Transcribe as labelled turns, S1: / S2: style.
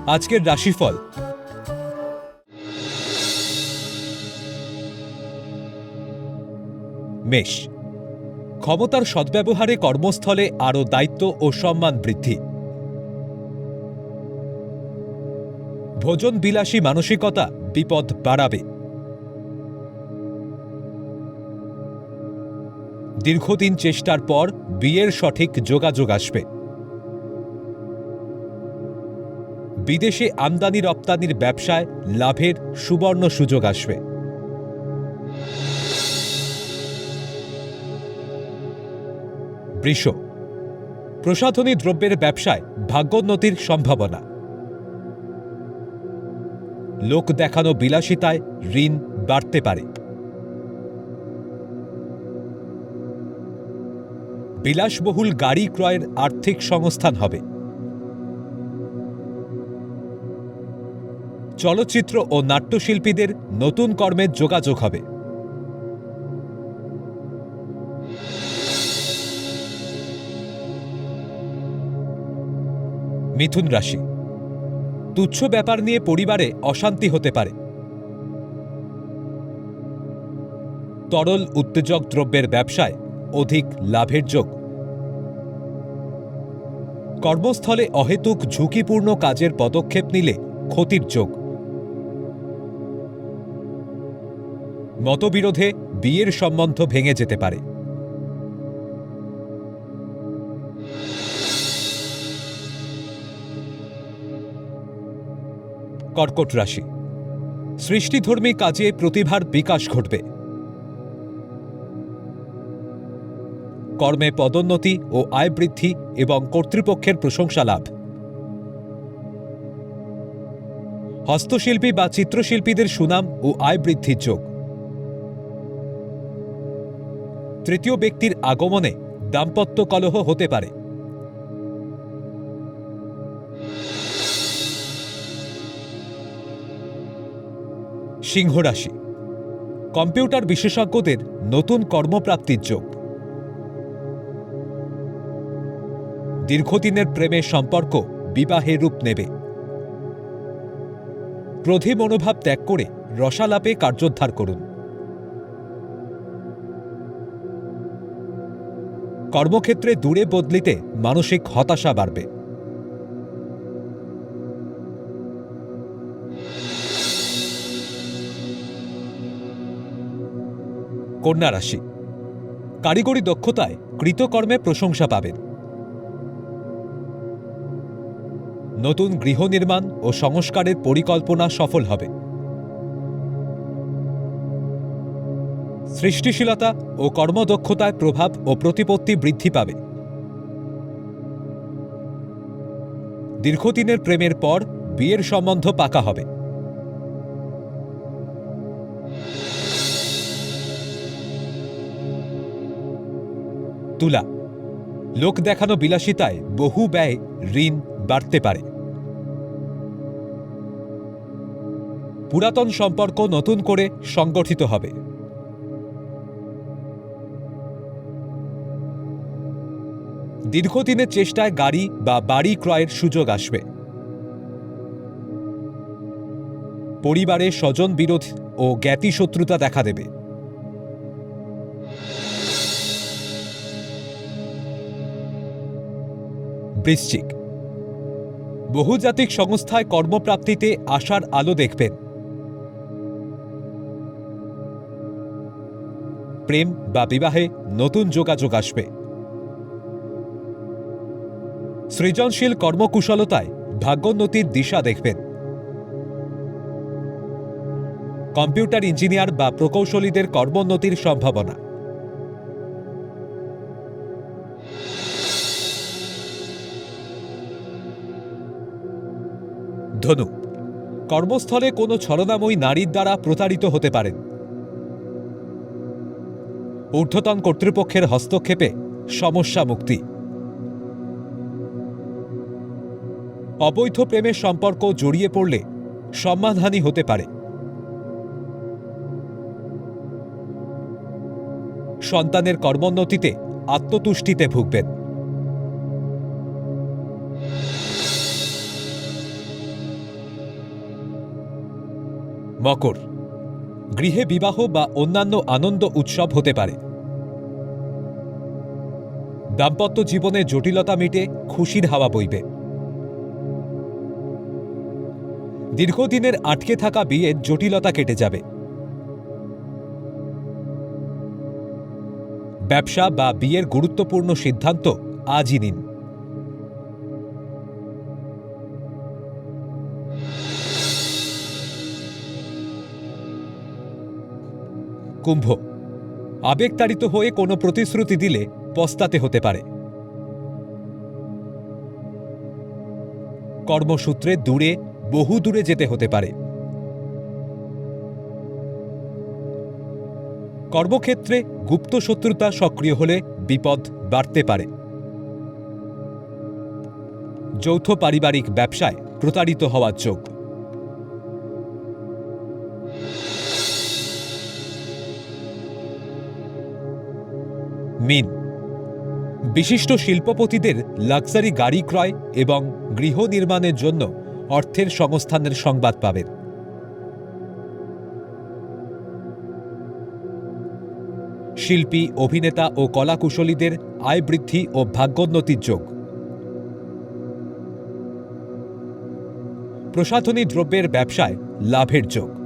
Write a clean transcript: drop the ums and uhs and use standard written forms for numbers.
S1: আজকের রাশিফল। মেষ, ক্ষমতার সদ্ব্যবহারে কর্মস্থলে আরও দায়িত্ব ও সম্মান বৃদ্ধি। ভোজন বিলাসী মানসিকতা বিপদ বাড়াবে। দীর্ঘদিন চেষ্টার পর বিয়ের সঠিক যোগাযোগ আসবে। বিদেশে আমদানি রপ্তানির ব্যবসায় লাভের সুবর্ণ সুযোগ আসবে। বৃষ, প্রসাধনী দ্রব্যের ব্যবসায় ভাগ্যোন্নতির সম্ভাবনা। লোক দেখানো বিলাসিতায় ঋণ বাড়তে পারে। বিলাসবহুল গাড়ি ক্রয়ের আর্থিক সংস্থান হবে। চলচ্চিত্র ও নাট্যশিল্পীদের নতুন কর্মের যোগাযোগ হবে। মিথুন রাশি, তুচ্ছ ব্যাপার নিয়ে পরিবারে অশান্তি হতে পারে। তরল উত্তেজক দ্রব্যের ব্যবসায় অধিক লাভের যোগ। কর্মস্থলে অহেতুক ঝুঁকিপূর্ণ কাজের পদক্ষেপ নিলে ক্ষতির যোগ। মতবিরোধে বিয়ের সম্বন্ধ ভেঙে যেতে পারে। কর্কট রাশি, সৃষ্টিধর্মী কাজে প্রতিভার বিকাশ ঘটবে। কর্মে পদোন্নতি ও আয় বৃদ্ধি এবং কর্তৃপক্ষের প্রশংসা লাভ। হস্তশিল্পী বা চিত্রশিল্পীদের সুনাম ও আয় বৃদ্ধির যোগ। তৃতীয় ব্যক্তির আগমনে দাম্পত্য কলহ হতে পারে। সিংহ রাশি, কম্পিউটার বিশেষজ্ঞদের নতুন কর্মপ্রাপ্তির যোগ। দীর্ঘদিনের প্রেমের সম্পর্ক বিবাহে রূপ নেবে। ক্রোধী মনোভাব ত্যাগ করে রসালাপে কার্যোদ্ধার করুন। কর্মক্ষেত্রে দূরে বদলিতে মানসিক হতাশা বাড়বে। কন্যা রাশি, কারিগরি দক্ষতায় কৃতকর্মে প্রশংসা পাবেন। নতুন গৃহ নির্মাণ ও সংস্কারের পরিকল্পনা সফল হবে। সৃষ্টিশীলতা ও কর্মদক্ষতায় প্রভাব ও প্রতিপত্তি বৃদ্ধি পাবে। দীর্ঘদিনের প্রেমের পর বিয়ের সম্বন্ধ পাকা হবে। তুলা, লোক দেখানো বিলাসিতায় বহু ব্যয় ঋণ বাড়তে পারে। পুরাতন সম্পর্ক নতুন করে সংগঠিত হবে। দীর্ঘদিনের চেষ্টায় গাড়ি বা বাড়ি ক্রয়ের সুযোগ আসবে। পরিবারে স্বজন বিরোধ ও জ্ঞাতি শত্রুতা দেখা দেবে। বৃশ্চিক, বহুজাতিক সংস্থায় কর্মপ্রাপ্তিতে আশার আলো দেখবেন। প্রেম বা বিবাহে নতুন যোগাযোগ আসবে। সৃজনশীল কর্মকুশলতায় ভাগ্যোন্নতির দিশা দেখবেন। কম্পিউটার ইঞ্জিনিয়ার বা প্রকৌশলীদের কর্মোন্নতির সম্ভাবনা। ধনু, কর্মস্থলে কোনো ছলনাময়ী নারীর দ্বারা প্রতারিত হতে পারেন। ঊর্ধ্বতন কর্তৃপক্ষের হস্তক্ষেপে সমস্যা মুক্তি। অবৈধ প্রেমের সম্পর্ক জড়িয়ে পড়লে সম্মানহানি হতে পারে। সন্তানের কর্মোন্নতিতে আত্মতুষ্টিতে ভুগবেন। মকর, গৃহে বিবাহ বা অন্যান্য আনন্দ উৎসব হতে পারে। দাম্পত্য জীবনে জটিলতা মিটে, খুশির হাওয়া বইবে। দীর্ঘদিনের আটকে থাকা বিয়ের জটিলতা কেটে যাবে। ব্যবসা বা বিয়ের গুরুত্বপূর্ণ সিদ্ধান্ত আজই নিন। কুম্ভ, আবেগতাড়িত হয়ে কোনো প্রতিশ্রুতি দিলে পস্তাতে হতে পারে। কর্মসূত্রে দূরে, বহু দূরে যেতে হতে পারে। কর্মক্ষেত্রে গুপ্ত শত্রুতা সক্রিয় হলে বিপদ বাড়তে পারে। যৌথ পারিবারিক ব্যবসায় প্রতারিত হওয়ার যোগ। মীন, বিশিষ্ট শিল্পপতিদের লাক্সারি গাড়ি ক্রয় এবং গৃহ নির্মাণের জন্য অর্থের সংস্থানের সংবাদ পাবেন। শিল্পী, অভিনেতা ও কলাকুশলীদের আয় বৃদ্ধি ও ভাগ্যোন্নতির যোগ। প্রসাধনী দ্রব্যের ব্যবসায় লাভের যোগ।